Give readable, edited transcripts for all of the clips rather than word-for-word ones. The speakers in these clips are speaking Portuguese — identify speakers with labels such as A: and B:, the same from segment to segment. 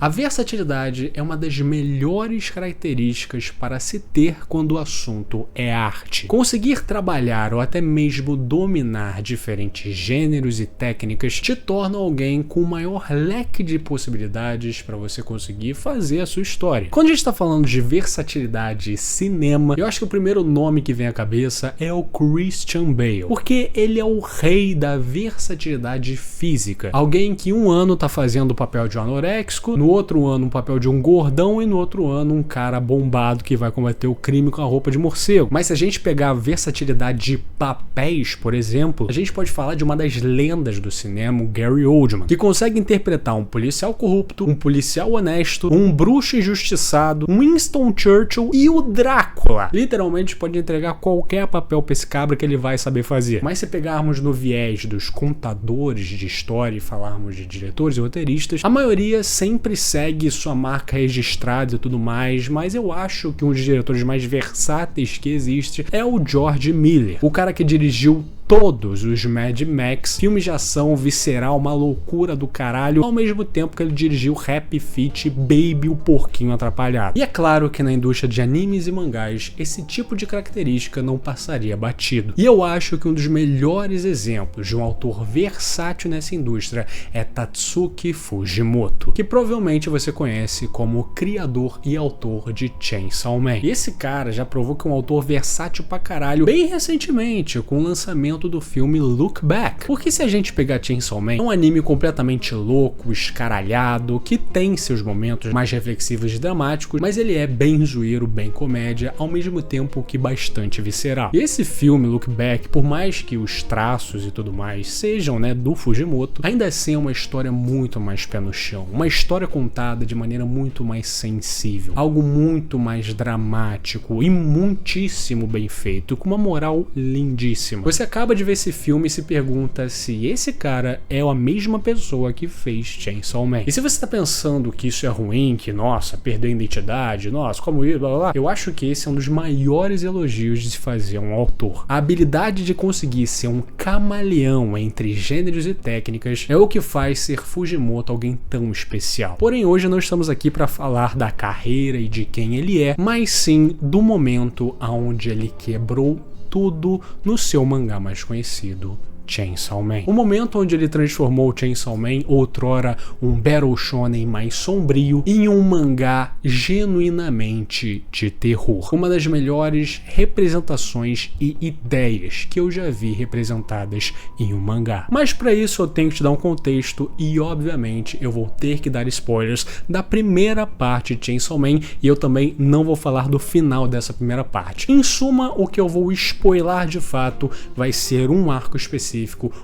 A: A versatilidade é uma das melhores características para se ter quando o assunto é arte. Conseguir trabalhar ou até mesmo dominar diferentes gêneros e técnicas te torna alguém com o maior leque de possibilidades para você conseguir fazer a sua história. Quando a gente está falando de versatilidade e cinema, eu acho que o primeiro nome que vem à cabeça é o Christian Bale, porque ele é o rei da versatilidade física. Alguém que um ano tá fazendo o papel de um anoréxico, no outro ano um papel de um gordão e no outro ano um cara bombado que vai combater o crime com a roupa de morcego. Mas se a gente pegar a versatilidade de papéis, por exemplo, a gente pode falar de uma das lendas do cinema, o Gary Oldman, que consegue interpretar um policial corrupto, um policial honesto, um bruxo injustiçado, um Winston Churchill e o Drácula. Literalmente pode entregar qualquer papel pra esse cabra que ele vai saber fazer. Mas se pegarmos no viés dos contadores de história e falarmos de diretores e roteiristas, a maioria sempre segue sua marca registrada e tudo mais, mas eu acho que um dos diretores mais versáteis que existe é o George Miller, o cara que dirigiu todos os Mad Max, filmes de ação visceral, uma loucura do caralho, ao mesmo tempo que ele dirigiu Happy Feet, Baby, o porquinho atrapalhado. E é claro que na indústria de animes e mangás, esse tipo de característica não passaria batido. E eu acho que um dos melhores exemplos de um autor versátil nessa indústria é Tatsuki Fujimoto, que provavelmente você conhece como criador e autor de Chainsaw Man. E esse cara já provou que é um autor versátil pra caralho bem recentemente, com o lançamento do filme Look Back. Porque se a gente pegar Chainsaw Man, é um anime completamente louco, escaralhado, que tem seus momentos mais reflexivos e dramáticos, mas ele é bem zoeiro, bem comédia, ao mesmo tempo que bastante visceral. E esse filme Look Back, por mais que os traços e tudo mais sejam, do Fujimoto, ainda assim é uma história muito mais pé no chão, uma história contada de maneira muito mais sensível, algo muito mais dramático e muitíssimo bem feito, com uma moral lindíssima. Você acaba de ver esse filme e se pergunta se esse cara é a mesma pessoa que fez Chainsaw Man. E se você tá pensando que isso é ruim, que nossa, perdeu a identidade, nossa, como isso, blá blá blá, eu acho que esse é um dos maiores elogios de se fazer um autor. A habilidade de conseguir ser um camaleão entre gêneros e técnicas é o que faz ser Fujimoto alguém tão especial. Porém, hoje não estamos aqui para falar da carreira e de quem ele é, mas sim do momento onde ele quebrou tudo no seu mangá mais conhecido, Chainsaw Man. O momento onde ele transformou Chainsaw Man, outrora um battle shonen mais sombrio, em um mangá genuinamente de terror. Uma das melhores representações e ideias que eu já vi representadas em um mangá. Mas para isso eu tenho que te dar um contexto e obviamente eu vou ter que dar spoilers da primeira parte de Chainsaw Man e eu também não vou falar do final dessa primeira parte. Em suma, o que eu vou spoiler de fato vai ser um arco específico,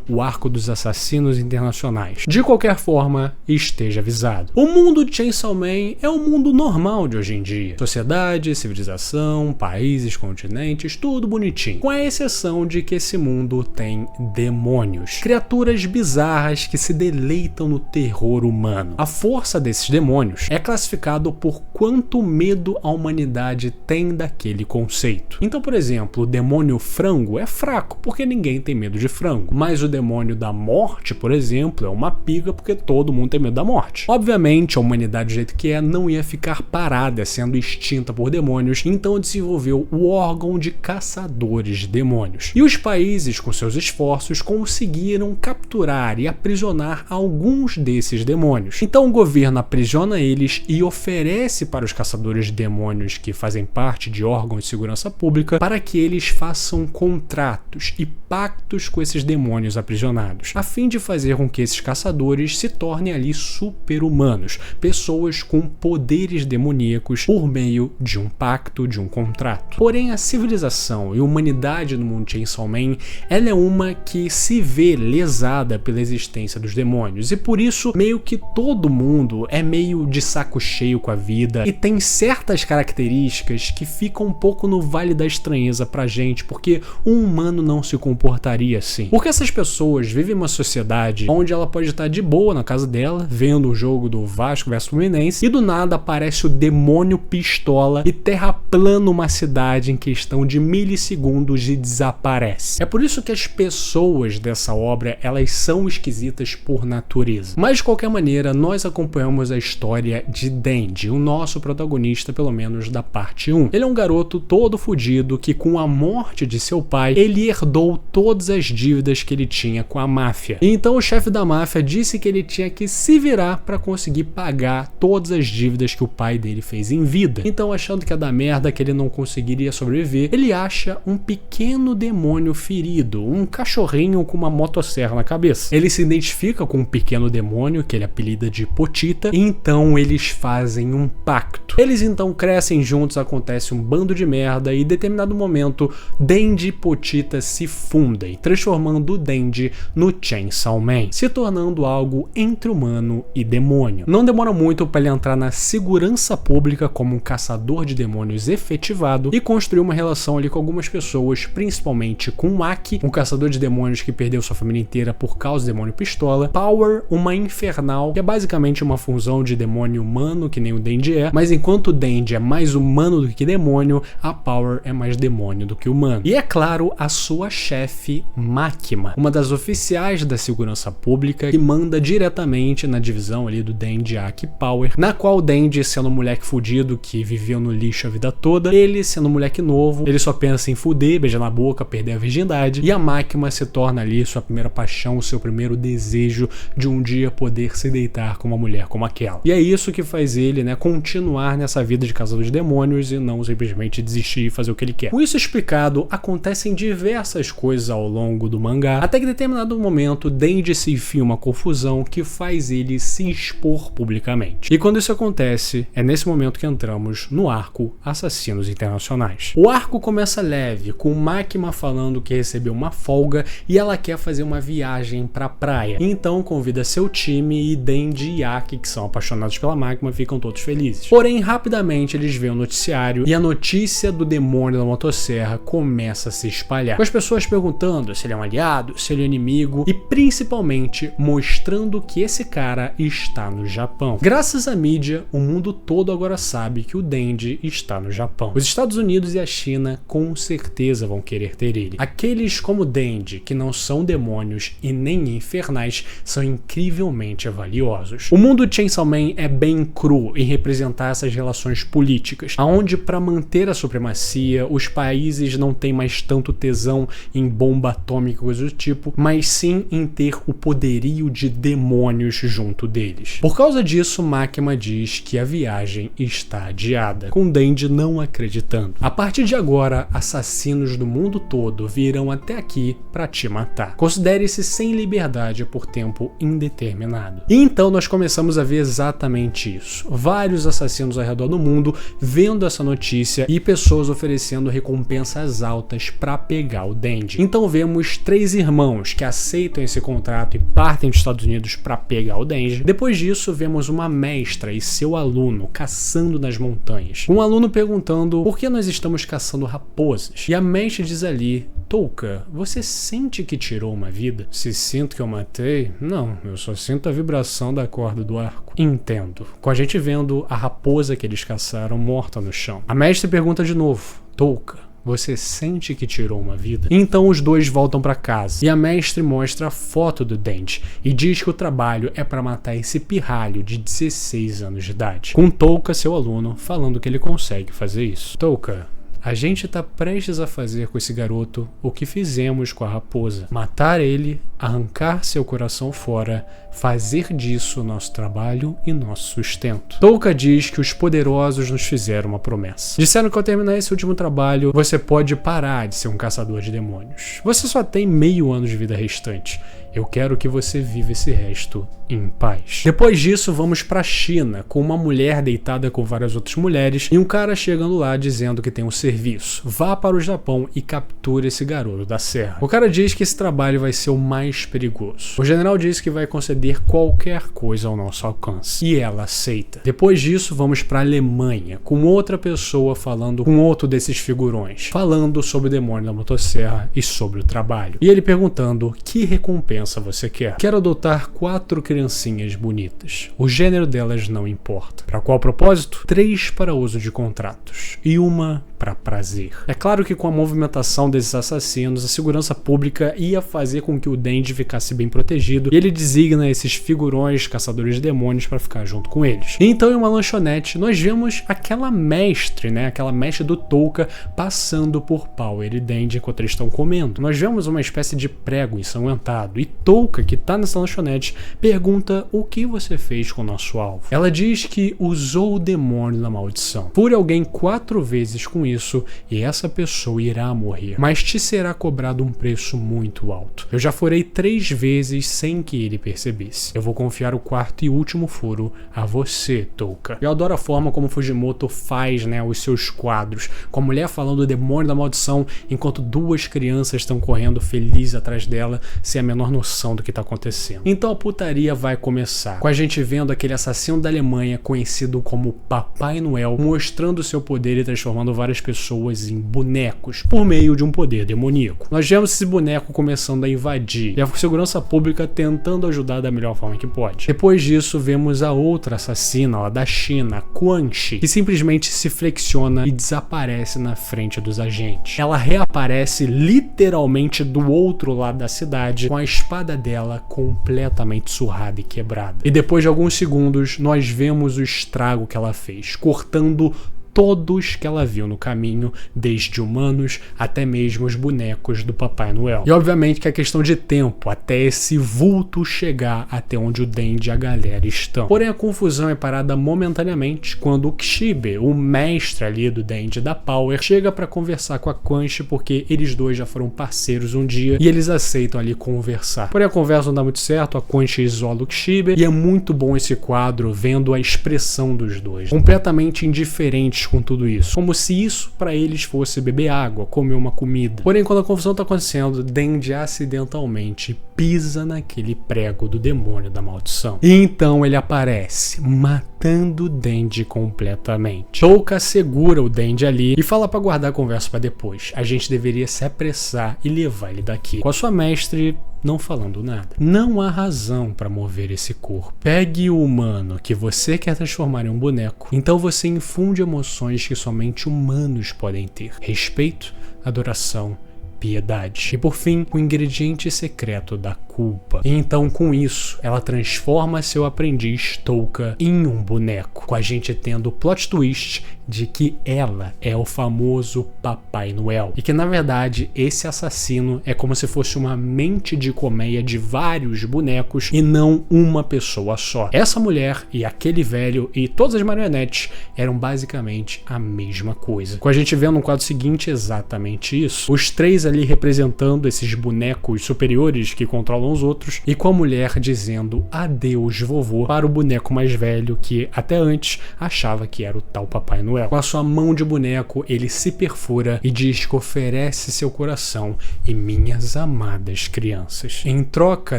A: o arco dos assassinos internacionais. De qualquer forma, esteja avisado. O mundo de Chainsaw Man é um mundo normal de hoje em dia. Sociedade, civilização, países, continentes, tudo bonitinho. Com a exceção de que esse mundo tem demônios. Criaturas bizarras que se deleitam no terror humano. A força desses demônios é classificado por quanto medo a humanidade tem daquele conceito. Então, por exemplo, o demônio frango é fraco, porque ninguém tem medo de frango. Mas o demônio da morte, por exemplo, é uma piga porque todo mundo tem medo da morte. Obviamente, a humanidade do jeito que é não ia ficar parada sendo extinta por demônios, então desenvolveu o órgão de caçadores de demônios. E os países, com seus esforços, conseguiram capturar e aprisionar alguns desses demônios. Então o governo aprisiona eles e oferece para os caçadores de demônios que fazem parte de órgãos de segurança pública para que eles façam contratos e pactos com esses demônios aprisionados, a fim de fazer com que esses caçadores se tornem ali super-humanos, pessoas com poderes demoníacos por meio de um pacto, de um contrato. Porém, a civilização e a humanidade no mundo de Chainsaw Man, ela é uma que se vê lesada pela existência dos demônios, e por isso meio que todo mundo é meio de saco cheio com a vida, vida e tem certas características que ficam um pouco no vale da estranheza pra gente, porque um humano não se comportaria assim. Porque essas pessoas vivem uma sociedade onde ela pode estar de boa na casa dela, vendo o jogo do Vasco versus Fluminense, e do nada aparece o demônio pistola e terraplana uma cidade em questão de milissegundos e desaparece. É por isso que as pessoas dessa obra, elas são esquisitas por natureza. Mas de qualquer maneira, nós acompanhamos a história de Denji, o nosso protagonista, pelo menos da parte 1. Ele é um garoto todo fudido que, com a morte de seu pai, ele herdou todas as dívidas que ele tinha com a máfia. E então o chefe da máfia disse que ele tinha que se virar para conseguir pagar todas as dívidas que o pai dele fez em vida. Então, achando que ia dar merda, que ele não conseguiria sobreviver, ele acha um pequeno demônio ferido, um cachorrinho com uma motosserra na cabeça. Ele se identifica com um pequeno demônio, que ele apelida de Potita, e então eles fazem um pacto. Eles então crescem juntos, acontece um bando de merda e em determinado momento Denji e Potita se fundem, transformando o Denji no Chainsaw Man, se tornando algo entre humano e demônio. Não demora muito para ele entrar na segurança pública como um caçador de demônios efetivado e construir uma relação ali com algumas pessoas, principalmente com Aki, um caçador de demônios que perdeu sua família inteira por causa do demônio pistola, Power, uma infernal, que é basicamente uma fusão de demônio humano, que nem o Denji é, mas enquanto o Denji é mais humano do que demônio, a Power é mais demônio do que humano. E é claro, a sua chefe, Makima, uma das oficiais da segurança pública que manda diretamente na divisão ali do Denji, Aki e Power, na qual o Denji, sendo um moleque fudido que viveu no lixo a vida toda, ele sendo um moleque novo, ele só pensa em fuder, beijar na boca, perder a virgindade, e a Makima se torna ali sua primeira paixão, o seu primeiro desejo de um dia poder se deitar com uma mulher como aquela. E é isso que faz ele, né, continuar nessa vida de caçador de demônios e não simplesmente desistir e fazer o que ele quer. Com isso explicado, acontecem diversas coisas ao longo do mangá, até que em determinado momento Denji se enfia uma confusão que faz ele se expor publicamente. E quando isso acontece, é nesse momento que entramos no arco Assassinos Internacionais. O arco começa leve, com Makima falando que recebeu uma folga e ela quer fazer uma viagem pra praia. Então convida seu time e Denji e Aki, que são apaixonados pela Makima, ficam todos felizes. Porém, rapidamente eles veem o noticiário e a notícia do demônio da motosserra começa a se espalhar, com as pessoas perguntando se ele é um aliado, se ele é um inimigo e principalmente mostrando que esse cara está no Japão. Graças à mídia, o mundo todo agora sabe que o Denji está no Japão. Os Estados Unidos e a China com certeza vão querer ter ele. Aqueles como Denji, que não são demônios e nem infernais, são incrivelmente valiosos. O mundo Chainsaw Man é bem cru em representar essas relações políticas, aonde para manter a supremacia, os países não têm mais tanto tesão em bomba atômica, coisa do tipo, mas sim em ter o poderio de demônios junto deles. Por causa disso, Makima diz que a viagem está adiada, com Denji não acreditando. A partir de agora, assassinos do mundo todo virão até aqui para te matar. Considere-se sem liberdade por tempo indeterminado. E então nós começamos a ver exatamente isso. Vários assassinos ao redor do mundo vendo essa notícia e pessoas oferecendo recompensas altas para pegar o Denji. Então vemos 3 irmãos que aceitam esse contrato e partem dos Estados Unidos para pegar o Denji. Depois disso, vemos uma mestra e seu aluno caçando nas montanhas. Um aluno perguntando por que nós estamos caçando raposas. E a mestra diz ali: Touka, você sente que tirou uma vida? Se sinto que eu matei? Não, eu só sinto a vibração da corda do arco. Entendo. Com a gente vendo a raposa que eles caçaram morta no chão. A mestre pergunta de novo: Touka, você sente que tirou uma vida? Então os dois voltam para casa e a mestre mostra a foto do Denji e diz que o trabalho é para matar esse pirralho de 16 anos de idade, com Touka, seu aluno, falando que ele consegue fazer isso. Touka, a gente tá prestes a fazer com esse garoto o que fizemos com a raposa. Matar ele, arrancar seu coração fora, fazer disso nosso trabalho e nosso sustento. Touka diz que os poderosos nos fizeram uma promessa. Disseram que ao terminar esse último trabalho, você pode parar de ser um caçador de demônios. Você só tem meio ano de vida restante. Eu quero que você viva esse resto em paz. Depois disso, vamos pra China, com uma mulher deitada com várias outras mulheres e um cara chegando lá dizendo que tem um serviço. Vá para o Japão e capture esse garoto da serra. O cara diz que esse trabalho vai ser o mais perigoso. O general diz que vai conceder estender qualquer coisa ao nosso alcance. E ela aceita. Depois disso, vamos para a Alemanha, com outra pessoa falando com outro desses figurões, falando sobre o demônio da motosserra e sobre o trabalho. E ele perguntando: que recompensa você quer? Quero adotar 4 criancinhas bonitas. O gênero delas não importa. Para qual propósito? 3 para uso de contratos e 1 para prazer. É claro que com a movimentação desses assassinos, a segurança pública ia fazer com que o Dandy ficasse bem protegido e ele designa esses figurões caçadores de demônios para ficar junto com eles. Então, em uma lanchonete, nós vemos aquela mestre, né? Aquela mestre do Touka passando por Power e Dandy enquanto eles estão comendo. Nós vemos uma espécie de prego ensanguentado e Touka, que tá nessa lanchonete, pergunta o que você fez com o nosso alvo. Ela diz que usou o demônio da maldição. Fure alguém 4 vezes com isso e essa pessoa irá morrer, mas te será cobrado um preço muito alto. Eu já furei 3 vezes sem que ele percebesse. Eu vou confiar o 4º e último furo a você, Touka. Eu adoro a forma como Fujimoto faz, né, os seus quadros, com a mulher falando do demônio da maldição enquanto 2 crianças estão correndo felizes atrás dela sem a menor noção do que está acontecendo. Então a putaria vai começar, com a gente vendo aquele assassino da Alemanha conhecido como Papai Noel mostrando seu poder e transformando várias pessoas em bonecos por meio de um poder demoníaco. Nós vemos esse boneco começando a invadir e a segurança pública tentando ajudar da melhor forma que pode. Depois disso, vemos a outra assassina lá da China, Quan Chi, que simplesmente se flexiona e desaparece na frente dos agentes. Ela reaparece literalmente do outro lado da cidade com a espada dela completamente surrada e quebrada. E depois de alguns segundos, nós vemos o estrago que ela fez, cortando todos que ela viu no caminho, desde humanos até mesmo os bonecos do Papai Noel. E obviamente que é questão de tempo até esse vulto chegar até onde o Dandy e a galera estão. Porém a confusão é parada momentaneamente quando o Kishibe, o mestre ali do Dandy da Power, chega para conversar com a Quan Chi porque eles dois já foram parceiros um dia e eles aceitam ali conversar. Porém a conversa não dá muito certo, a Quan Chi isola o Kishibe e é muito bom esse quadro vendo a expressão dos dois, completamente indiferentes com tudo isso, como se isso para eles fosse beber água, comer uma comida. Porém, quando a confusão tá acontecendo, Dandy acidentalmente pisa naquele prego do demônio da maldição. E então ele aparece, matando o Dandy completamente. Touka segura o Dandy ali e fala para guardar a conversa para depois. A gente deveria se apressar e levar ele daqui. Com a sua mestre não falando nada. Não há razão para mover esse corpo. Pegue o humano que você quer transformar em um boneco, então você infunde emoções que somente humanos podem ter: respeito, adoração, piedade. E por fim, o ingrediente secreto da culpa. E então com isso, ela transforma seu aprendiz Touka em um boneco, com a gente tendo o plot twist de que ela é o famoso Papai Noel. E que na verdade esse assassino é como se fosse uma mente de colmeia de vários bonecos e não uma pessoa só. Essa mulher e aquele velho e todas as marionetes eram basicamente a mesma coisa. Com a gente vendo no quadro seguinte exatamente isso. Os 3 ali representando esses bonecos superiores que controlam os outros e com a mulher dizendo adeus vovô para o boneco mais velho que até antes achava que era o tal Papai Noel. Com a sua mão de boneco, ele se perfura e diz que oferece seu coração e minhas amadas crianças. Em troca,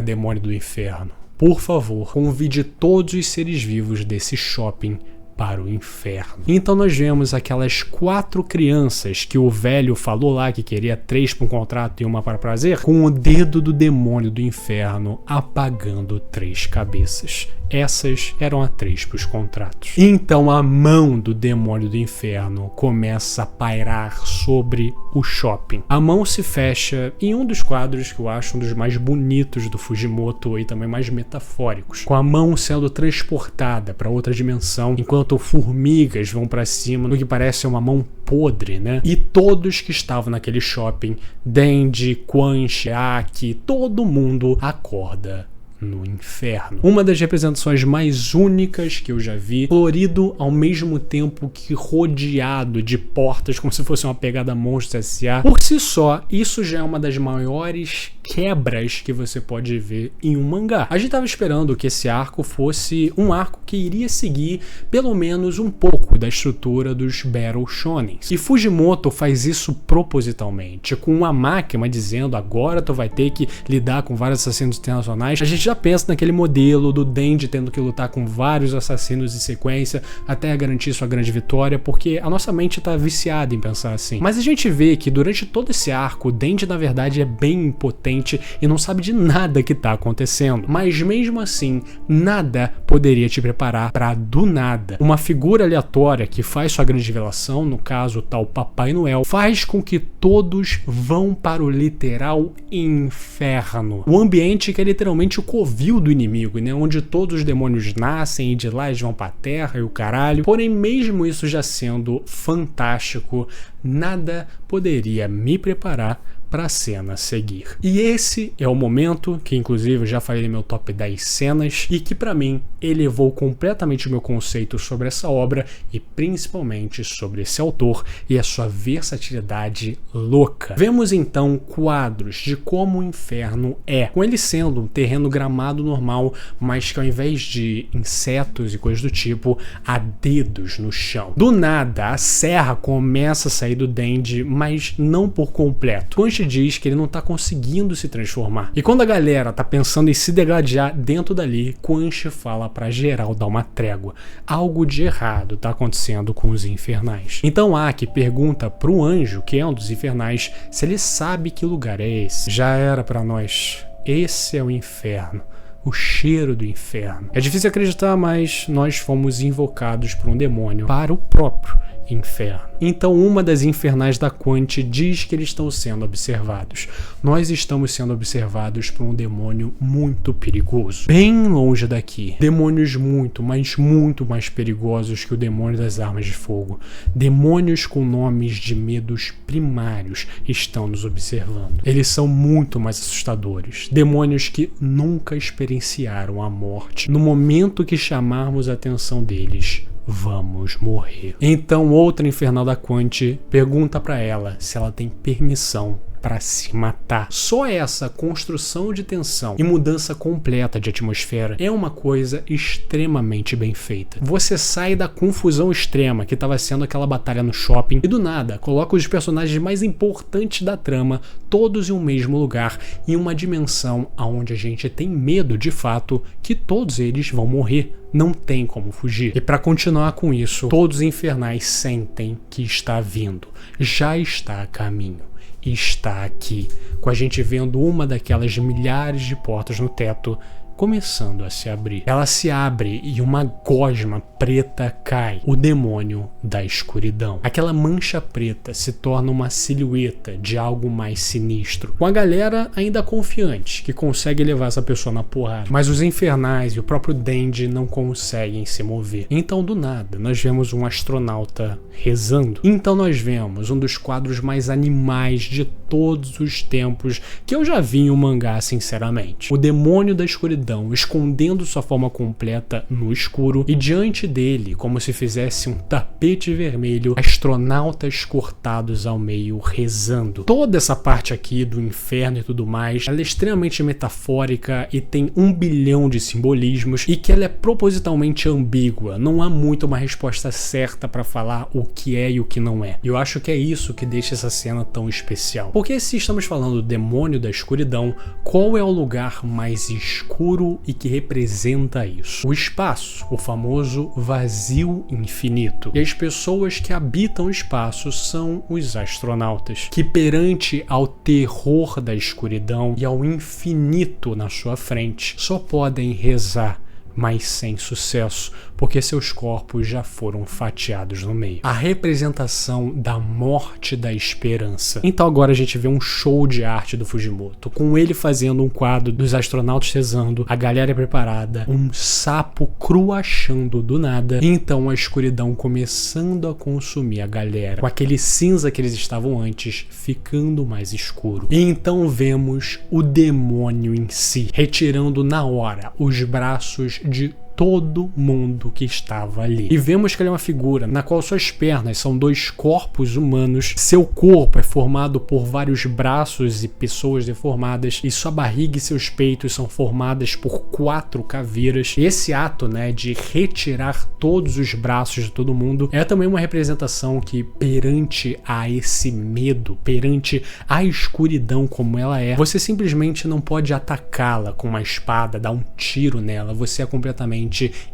A: demônio do inferno, por favor, convide todos os seres vivos desse shopping para o inferno. Então nós vemos aquelas 4 crianças que o velho falou lá que queria 3 para um contrato e 1 para prazer, com o dedo do demônio do inferno apagando 3 cabeças. Essas eram a 3 para os contratos. Então a mão do demônio do inferno começa a pairar sobre o shopping. A mão se fecha em um dos quadros que eu acho um dos mais bonitos do Fujimoto e também mais metafóricos, com a mão sendo transportada para outra dimensão, enquanto formigas vão para cima no que parece uma mão podre, né? E todos que estavam naquele shopping, Dandy, Quan Chi, Aki, todo mundo acorda no inferno. Uma das representações mais únicas que eu já vi, florido ao mesmo tempo que rodeado de portas, como se fosse uma pegada Monstros S.A. Por si só, isso já é uma das maiores quebras que você pode ver em um mangá. A gente tava esperando que esse arco fosse um arco que iria seguir pelo menos um pouco da estrutura dos Battle Shonens. E Fujimoto faz isso propositalmente, com uma máquina dizendo agora tu vai ter que lidar com vários assassinos internacionais. A gente já pensa naquele modelo do Denji tendo que lutar com vários assassinos em sequência até garantir sua grande vitória, porque a nossa mente tá viciada em pensar assim. Mas a gente vê que durante todo esse arco, o Denji na verdade é bem impotente e não sabe de nada que tá acontecendo. Mas mesmo assim, nada poderia te preparar pra do nada uma figura aleatória que faz sua grande revelação, no caso o tal Papai Noel, faz com que todos vão para o literal inferno. O ambiente que é literalmente o covil do inimigo, né? Onde todos os demônios nascem e de lá eles vão pra terra e o caralho. Porém, mesmo isso já sendo fantástico, nada poderia me preparar para a cena a seguir. E esse é o momento que inclusive eu já falei no meu top 10 cenas e que para mim elevou completamente o meu conceito sobre essa obra e principalmente sobre esse autor e a sua versatilidade louca. Vemos então quadros de como o inferno é, com ele sendo um terreno gramado normal, mas que ao invés de insetos e coisas do tipo, há dedos no chão. Do nada, a serra começa a sair do Denji, mas não por completo. Quanchi diz que ele não tá conseguindo se transformar. E quando a galera tá pensando em se degladiar dentro dali, Quanchi fala pra geral dar uma trégua. Algo de errado tá acontecendo com os infernais. Então Aki pergunta pro anjo, que é um dos infernais, se ele sabe que lugar é esse. Já era pra nós. Esse é o inferno. O cheiro do inferno. É difícil acreditar, mas nós fomos invocados por um demônio para o próprio inferno. Então uma das infernais da Quanchi diz que eles estão sendo observados. Nós estamos sendo observados por um demônio muito perigoso. Bem longe daqui. Demônios muito, mas muito mais perigosos que o demônio das armas de fogo. Demônios com nomes de medos primários estão nos observando. Eles são muito mais assustadores. Demônios que nunca experienciaram a morte. No momento que chamarmos a atenção deles, vamos morrer. Então outra infernal da Quanchi pergunta pra ela se ela tem permissão para se matar. Só essa construção de tensão e mudança completa de atmosfera é uma coisa extremamente bem feita. Você sai da confusão extrema que estava sendo aquela batalha no shopping e do nada coloca os personagens mais importantes da trama todos em um mesmo lugar, em uma dimensão onde a gente tem medo de fato que todos eles vão morrer. Não tem como fugir. E para continuar com isso, todos os infernais sentem que está vindo, já está a caminho. Está aqui, com a gente vendo uma daquelas milhares de portas no teto começando a se abrir. Ela se abre e uma gosma preta cai, o demônio da escuridão. Aquela mancha preta se torna uma silhueta de algo mais sinistro, com a galera ainda confiante que consegue levar essa pessoa na porrada, mas os infernais e o próprio Denji não conseguem se mover. Então do nada nós vemos um astronauta rezando. Então nós vemos um dos quadros mais animais de todos os tempos que eu já vi em um mangá, sinceramente. O demônio da escuridão escondendo sua forma completa no escuro e diante dele, como se fizesse um tapete vermelho, astronautas cortados ao meio rezando. Toda essa parte aqui do inferno e tudo mais, ela é extremamente metafórica e tem 1 bilhão de simbolismos e que ela é propositalmente ambígua. Não há muito uma resposta certa para falar o que é e o que não é. E eu acho que é isso que deixa essa cena tão especial. Porque se estamos falando do demônio da escuridão, qual é o lugar mais escuro e que representa isso? O espaço, o famoso vazio infinito. E as pessoas que habitam o espaço são os astronautas, que perante ao terror da escuridão e ao infinito na sua frente, só podem rezar, mas sem sucesso, porque seus corpos já foram fatiados no meio. A representação da morte da esperança. Então agora a gente vê um show de arte do Fujimoto, com ele fazendo um quadro dos astronautas rezando, a galera preparada, um sapo cruachando do nada, e então a escuridão começando a consumir a galera, com aquele cinza que eles estavam antes, ficando mais escuro. E então vemos o demônio em si, retirando na hora os braços de todo mundo que estava ali. E vemos que ele é uma figura na qual suas pernas são 2 corpos humanos, seu corpo é formado por vários braços e pessoas deformadas, e sua barriga e seus peitos são formadas por 4 caveiras. E esse ato, né, de retirar todos os braços de todo mundo é também uma representação que, perante a esse medo, perante a escuridão como ela é, você simplesmente não pode atacá-la com uma espada, dar um tiro nela, você é completamente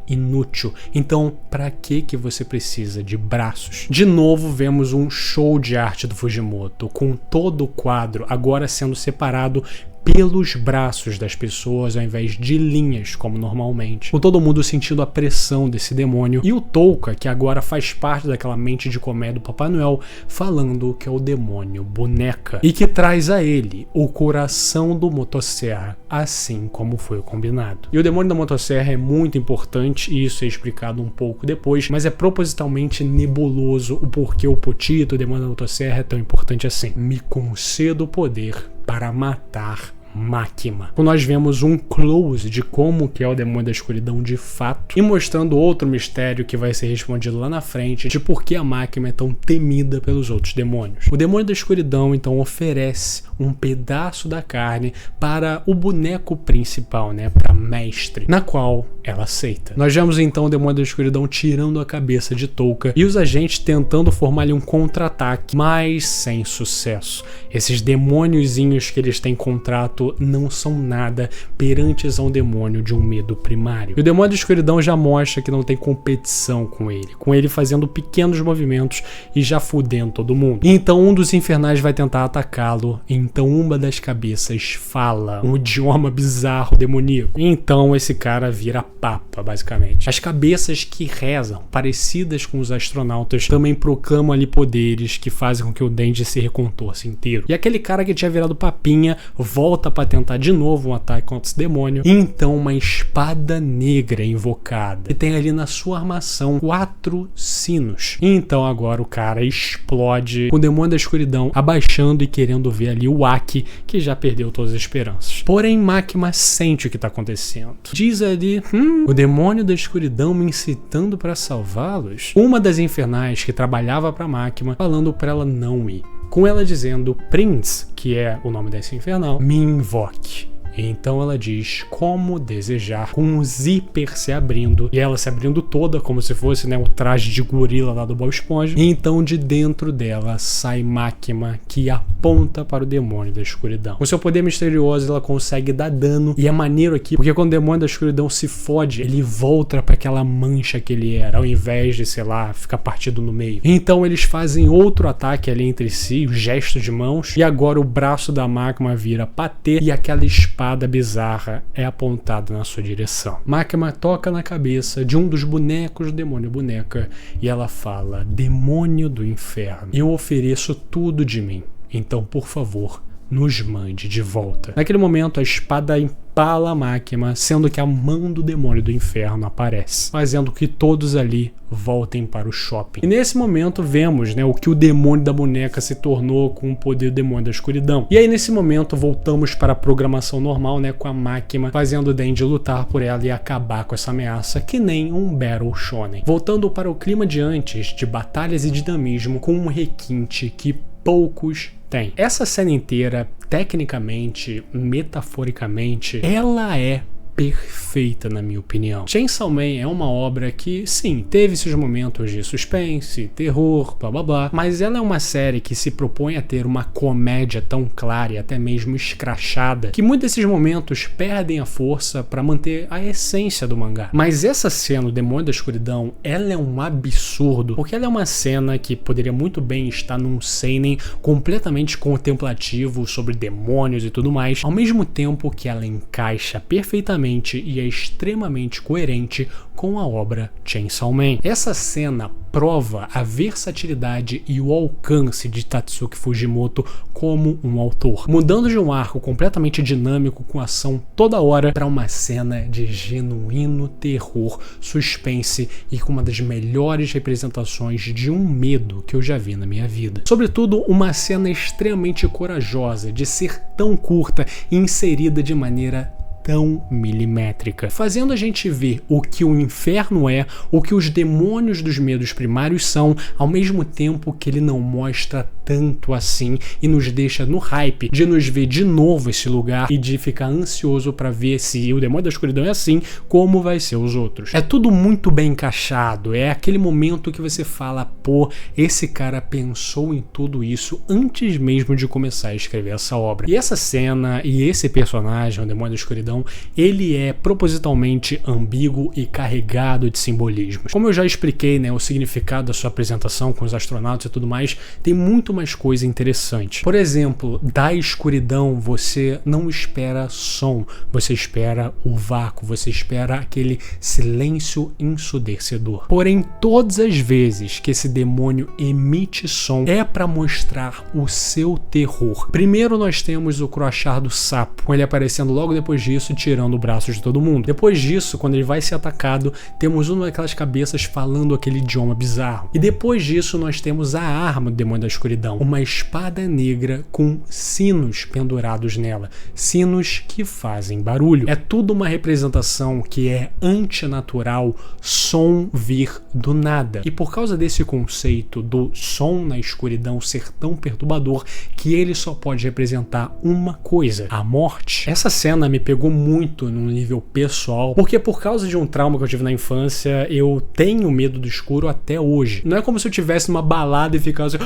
A: inútil. Então, para que você precisa de braços? De novo, vemos um show de arte do Fujimoto, com todo o quadro agora sendo separado pelos braços das pessoas ao invés de linhas, como normalmente. Com todo mundo sentindo a pressão desse demônio. E o Touka, que agora faz parte daquela mente de comédia do Papai Noel, falando que é o demônio boneca. E que traz a ele o coração do motosserra, assim como foi combinado. E o demônio da motosserra é muito importante, e isso é explicado um pouco depois, mas é propositalmente nebuloso o porquê o Potito, o demônio da motosserra, é tão importante assim. Me conceda o poder para matar Makima. Nós vemos um close de como que é o demônio da escuridão de fato, e mostrando outro mistério que vai ser respondido lá na frente, de por que a Makima é tão temida pelos outros demônios. O demônio da escuridão então oferece um pedaço da carne para o boneco principal, né, para Mestre, na qual ela aceita. Nós vemos então o demônio da escuridão tirando a cabeça de Touka e os agentes tentando formar ali um contra-ataque, mas sem sucesso. Esses demôniozinhos que eles têm contrato não são nada perante a um demônio de um medo primário. E o demônio da escuridão já mostra que não tem competição com ele fazendo pequenos movimentos e já fudendo todo mundo. E então um dos infernais vai tentar atacá-lo, então uma das cabeças fala um idioma bizarro, demoníaco. E então esse cara vira papa, basicamente. As cabeças que rezam, parecidas com os astronautas, também proclamam ali poderes que fazem com que o Denji se recontorça inteiro. E aquele cara que tinha virado papinha volta para tentar de novo um ataque contra esse demônio. E então uma espada negra é invocada, e tem ali na sua armação 4 sinos. E então agora o cara explode, com o demônio da escuridão abaixando e querendo ver ali o Aki, que já perdeu todas as esperanças. Porém, Makima sente o que está acontecendo. Diz ali, o demônio da escuridão me incitando para salvá-los. Uma das infernais que trabalhava para Makima falando para ela não ir, com ela dizendo, Prince, que é o nome desse infernal, me invoque. Então ela diz como desejar, com um zíper se abrindo, e ela se abrindo toda, como se fosse, né, o traje de gorila lá do Bob Esponja. E então de dentro dela sai Makima, que aponta para o demônio da escuridão. Com seu poder misterioso ela consegue dar dano, e é maneiro aqui, porque quando o demônio da escuridão se fode, ele volta para aquela mancha que ele era, ao invés de, sei lá, ficar partido no meio. Então eles fazem outro ataque ali entre si, o gesto de mãos, e agora o braço da Makima vira patê, e aquela espada bizarra é apontada na sua direção. Makima toca na cabeça de um dos bonecos do demônio boneca e ela fala, demônio do inferno, eu ofereço tudo de mim, então por favor, nos mande de volta. Naquele momento a espada empala a Makima, sendo que a mão do demônio do inferno aparece, fazendo que todos ali voltem para o shopping. E nesse momento vemos, né, o que o demônio da boneca se tornou com o poder do demônio da escuridão. E aí nesse momento voltamos para a programação normal, né, com a Makima fazendo o Denji lutar por ela e acabar com essa ameaça, que nem um Battle Shonen. Voltando para o clima de antes, de batalhas e dinamismo, com um requinte que poucos têm. Essa cena inteira, tecnicamente, metaforicamente, ela é perfeita, na minha opinião. Chainsaw Man é uma obra que, sim, teve seus momentos de suspense, terror, blá blá blá, mas ela é uma série que se propõe a ter uma comédia tão clara e até mesmo escrachada, que muitos desses momentos perdem a força para manter a essência do mangá. Mas essa cena, o Demônio da Escuridão, ela é um absurdo, porque ela é uma cena que poderia muito bem estar num seinen completamente contemplativo sobre demônios e tudo mais, ao mesmo tempo que ela encaixa perfeitamente e é extremamente coerente com a obra Chainsaw Man. Essa cena prova a versatilidade e o alcance de Tatsuki Fujimoto como um autor, mudando de um arco completamente dinâmico com ação toda hora para uma cena de genuíno terror, suspense e com uma das melhores representações de um medo que eu já vi na minha vida. Sobretudo, uma cena extremamente corajosa de ser tão curta e inserida de maneira tão milimétrica, fazendo a gente ver o que o inferno é, o que os demônios dos medos primários são, ao mesmo tempo que ele não mostra tanto assim e nos deixa no hype de nos ver de novo esse lugar e de ficar ansioso para ver se o Demônio da Escuridão é assim, como vai ser os outros. É tudo muito bem encaixado, é aquele momento que você fala, pô, esse cara pensou em tudo isso antes mesmo de começar a escrever essa obra. E essa cena e esse personagem, o Demônio da Escuridão, ele é propositalmente ambíguo e carregado de simbolismos. Como eu já expliquei, né, o significado da sua apresentação com os astronautas e tudo mais, tem muito mais coisa interessante. Por exemplo, da escuridão você não espera som, você espera o vácuo, você espera aquele silêncio ensurdecedor. Porém, todas as vezes que esse demônio emite som é para mostrar o seu terror. Primeiro nós temos o croachar do sapo, com ele aparecendo logo depois disso, tirando o braço de todo mundo. Depois disso, quando ele vai ser atacado, temos uma daquelas cabeças falando aquele idioma bizarro. E depois disso nós temos a arma do Demônio da Escuridão, uma espada negra com sinos pendurados nela, sinos que fazem barulho. É tudo uma representação que é antinatural, som vir do nada. E por causa desse conceito do som na escuridão ser tão perturbador, que ele só pode representar uma coisa, a morte. Essa cena me pegou muito no nível pessoal, porque por causa de um trauma que eu tive na infância, eu tenho medo do escuro até hoje. Não é como se eu tivesse numa balada e ficasse...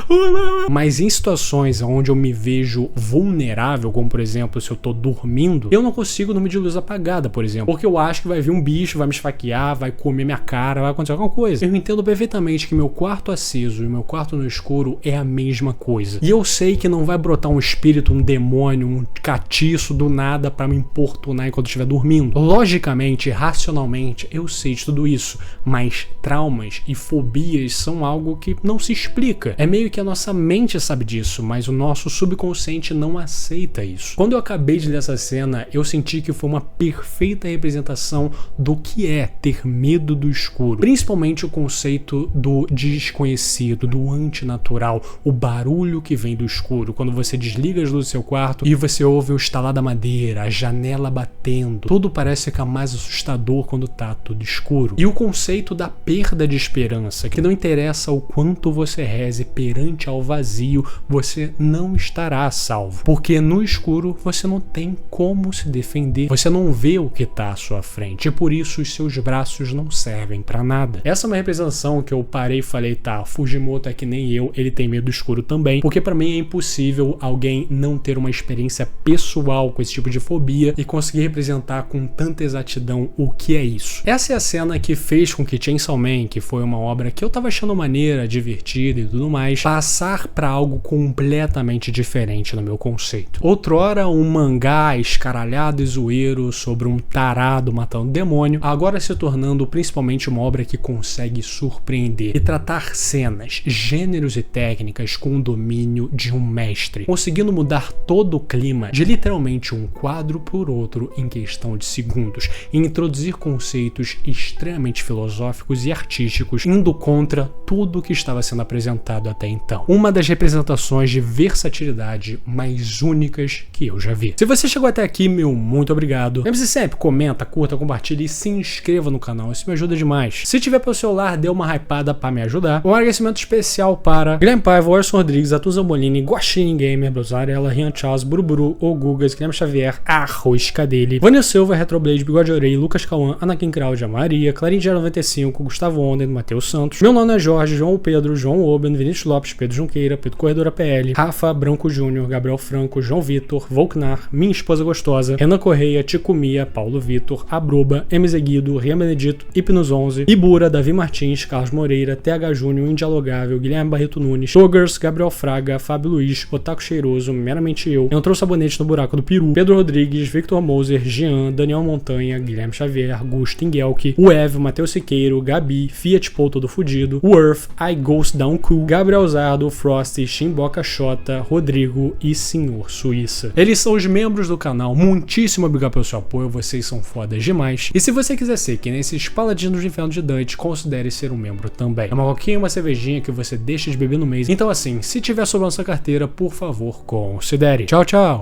A: Mas em situações onde eu me vejo vulnerável, como por exemplo, se eu tô dormindo, eu não consigo dormir de luz apagada, por exemplo, porque eu acho que vai vir um bicho, vai me esfaquear, vai comer minha cara, vai acontecer alguma coisa. Eu entendo perfeitamente que meu quarto aceso e meu quarto no escuro é a mesma coisa. E eu sei que não vai brotar um espírito, um demônio, um catiço do nada pra me importunar enquanto eu estiver dormindo. Logicamente, racionalmente, eu sei de tudo isso, mas traumas e fobias são algo que não se explica. É meio que a nossa mente sabe disso, mas o nosso subconsciente não aceita isso. Quando eu acabei de ler essa cena, eu senti que foi uma perfeita representação do que é ter medo do escuro. Principalmente o conceito do desconhecido, do antinatural, o barulho que vem do escuro. Quando você desliga as luzes do seu quarto e você ouve o estalar da madeira, a janela batendo, tudo parece ficar mais assustador quando tá tudo escuro. E o conceito da perda de esperança, que não interessa o quanto você reze perante ao vazio, você não estará salvo. Porque no escuro você não tem como se defender, você não vê o que tá à sua frente, e por isso os seus braços não servem pra nada. Essa é uma representação que eu parei e falei, tá, Fujimoto é que nem eu, ele tem medo do escuro também, porque pra mim é impossível alguém não ter uma experiência pessoal com esse tipo de fobia e conseguir representar com tanta exatidão o que é isso. Essa é a cena que fez com que Chainsaw Man, que foi uma obra que eu tava achando maneira, divertida e tudo mais, passar pra algo completamente diferente no meu conceito. Outrora um mangá escaralhado e zoeiro sobre um tarado matando demônio, agora se tornando principalmente uma obra que consegue surpreender e tratar cenas, gêneros e técnicas com o domínio de um mestre, conseguindo mudar todo o clima de literalmente um quadro por outro em questão de segundos, e introduzir conceitos extremamente filosóficos e artísticos, indo contra tudo que estava sendo apresentado até então. Uma das representações de versatilidade mais únicas que eu já vi. Se você chegou até aqui, meu muito obrigado. Lembre-se sempre, comenta, curta, compartilhe e se inscreva no canal, isso me ajuda demais. Se tiver pelo celular, dê uma hypada para me ajudar. Um agradecimento especial para Guilherme Paiva, Orson Rodrigues, Atu Zambolini, Guaxinim Gamer, Brosarela, Rian Charles, Buruburu, O Gugas, Guilherme Xavier, Arroz Cadele, Vânia Silva, Retroblade, Bigode Orei, Lucas Cauã, Anakin Crowd, Maria, Clarinha 95, Gustavo Onden, Matheus Santos, meu nome é Jorge, João Pedro, João Oben, Vinícius Lopes, Pedro Junqueira, Pedro Corredora PL, Rafa Branco Júnior, Gabriel Franco, João Vitor, Volknar, Minha Esposa Gostosa, Renan Correia, Tico Mia, Paulo Vitor, Abroba, MZ Guido, Rian Benedito, Hipnos 11, Ibura, Davi Martins, Carlos Moreira, TH Júnior, Indialogável, Guilherme Barreto Nunes, Togers, Gabriel Fraga, Fábio Luiz, Otaku Cheiroso, Meramente Eu, Entrou Sabonete no Buraco do Peru, Pedro Rodrigues, Victor Moser, Jean, Daniel Montanha, Guilherme Xavier, Gusto Inguelke, o Ev, Matheus Siqueiro, Gabi, Fiat Paul Todo Fudido, o Earth, I Ghost Down Cool, Gabriel Zardo, Frosty, Chimboca Xota, Rodrigo e Senhor Suíça. Eles são os membros do canal, muitíssimo obrigado pelo seu apoio, vocês são fodas demais. E se você quiser ser que nesses paladinos do inferno de Dante, considere ser um membro também. É uma coquinha e uma cervejinha que você deixa de beber no mês. Então assim, se tiver sobrando sua carteira, por favor, considere. Tchau, tchau!